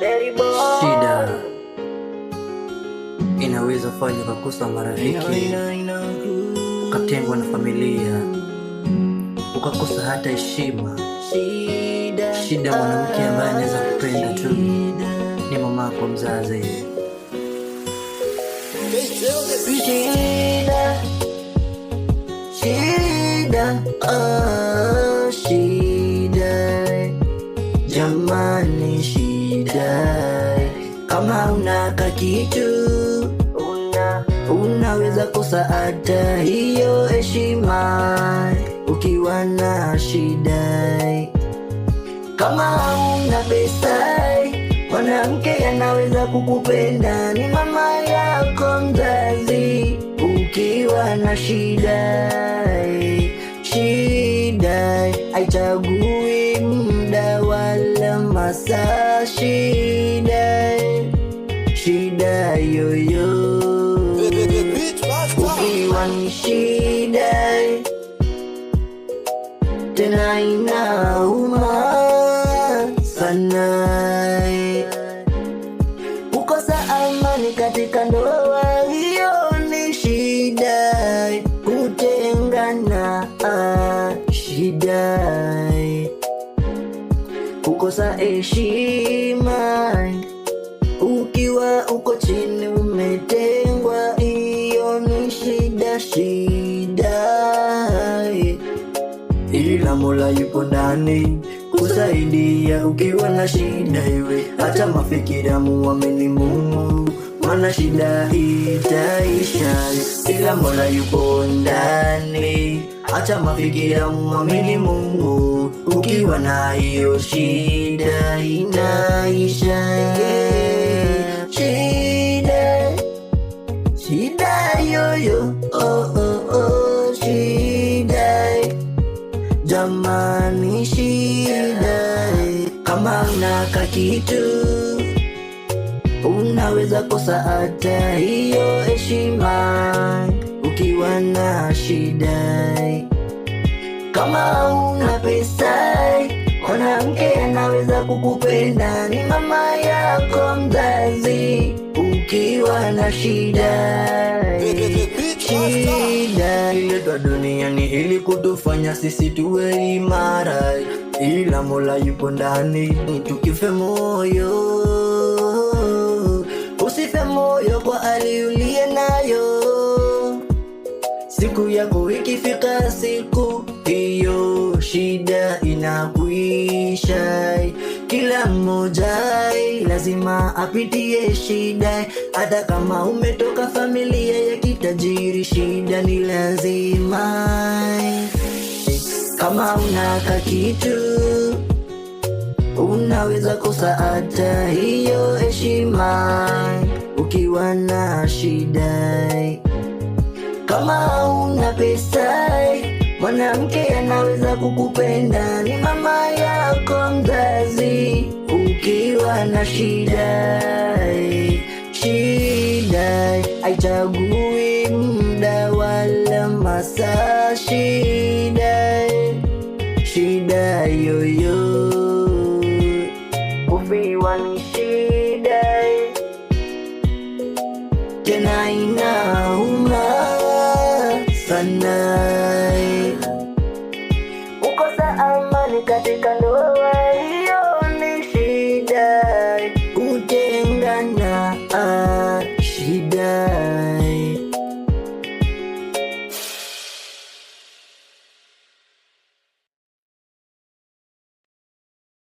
Shida inaweza fanya ukakosa marafiki, ukatengwa na familia, ukakosa hata heshima. Shida mwanamke ambaye anaweza kupenda tu ni mamako mzazi. Shida jamani, shida kama unaka kitu unaweza kosa hata hiyo heshima ukiwa na shida. Kama una pesa, mwanamke anaweza kukupenda ni mama yako mzazi ukiwa na shida. Shida haichagui muda wala masaa, shida yoyo ukiwa ni shida tena inauma sana. Kukosa amani katika ndoa, hiyo ni shida. Kutengana, shida. Kukosa heshima ukiwa uko chini umetengwa, hiyo ni shida. Ila Mola yupo ndani kusaidia ukiwa na shida iwe. Hata mafikira muamini Mungu, maana shida itaisha. Ila Mola yupo ndani, hata mafikira muamini Mungu, ukiwa na hiyo shida inaisha. Shida yoyo, shida jamani, shida kama unaka kitu unaweza kosa hata hiyo heshima ukiwa na shida. Kama una pesa, mwanamke anaweza kukupenda ni mama yako mzazi ukiwa na shida. Shida iletwa duniani ili kutufanya sisi tuwe imara, ila Mola yupo ndani. Tukife moyo, usife moyo kwa hali uliye nayo. Siku yako ikifika, siku hiyo shida inakuisha. Kila mmoja lazima apitie shida, hata kama umetoka familia ya kitajiri, shida ni lazima. Kama unaka kitu unaweza kosa hata hiyo heshima ukiwa na shida. Kama una pesa, mwanamke anaweza kukupenda ni mama yako mzazi ukiwa na shida. Shida haichagui muda wala masaa, shida yoyo ukiwa